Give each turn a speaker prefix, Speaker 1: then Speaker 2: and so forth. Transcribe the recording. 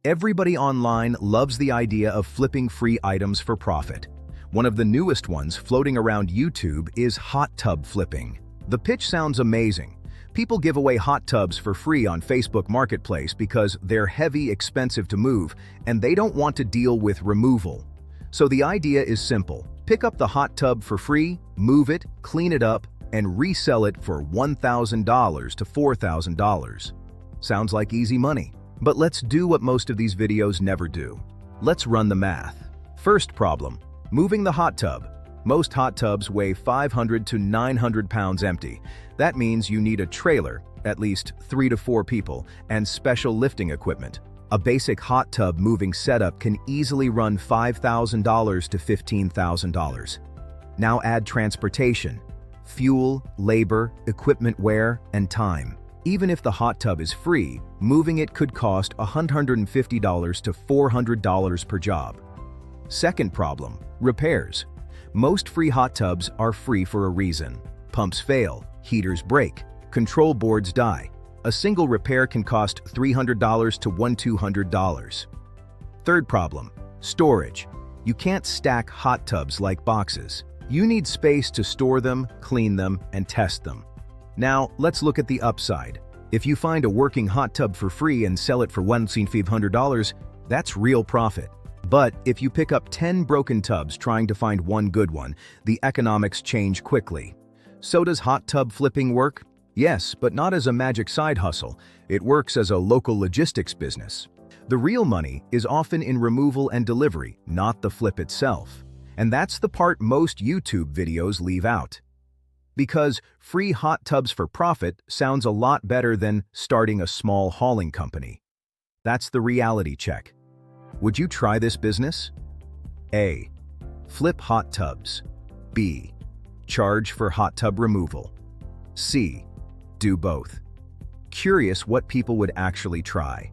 Speaker 1: Everybody online loves the idea of flipping free items for profit. One of the newest ones floating around YouTube is hot tub flipping. The pitch sounds amazing. People give away hot tubs for free on Facebook Marketplace because they're heavy, expensive to move, and they don't want to deal with removal. So the idea is simple. Pick up the hot tub for free, move it, clean it up, and resell it for $1,000 to $4,000. Sounds like easy money. But let's do what most of these videos never do. Let's run the math. First problem, moving the hot tub. Most hot tubs weigh 500 to 900 pounds empty. That means you need a trailer, at least 3 to 4 people, and special lifting equipment. A basic hot tub moving setup can easily run $5,000 to $15,000. Now add transportation, fuel, labor, equipment wear, and time. Even if the hot tub is free, moving it could cost $150 to $400 per job. Second problem, repairs. Most free hot tubs are free for a reason. Pumps fail, heaters break, control boards die. A single repair can cost $300 to $1,200. Third problem, storage. You can't stack hot tubs like boxes. You need space to store them, clean them, and test them. Now, let's look at the upside. If you find a working hot tub for free and sell it for $1,500, that's real profit. But if you pick up 10 broken tubs trying to find one good one, the economics change quickly. So does hot tub flipping work? Yes, but not as a magic side hustle. It works as a local logistics business. The real money is often in removal and delivery, not the flip itself. And that's the part most YouTube videos leave out. Because free hot tubs for profit sounds a lot better than starting a small hauling company. That's the reality check. Would you try this business? A. Flip hot tubs. B. Charge for hot tub removal. C. Do both. Curious what people would actually try.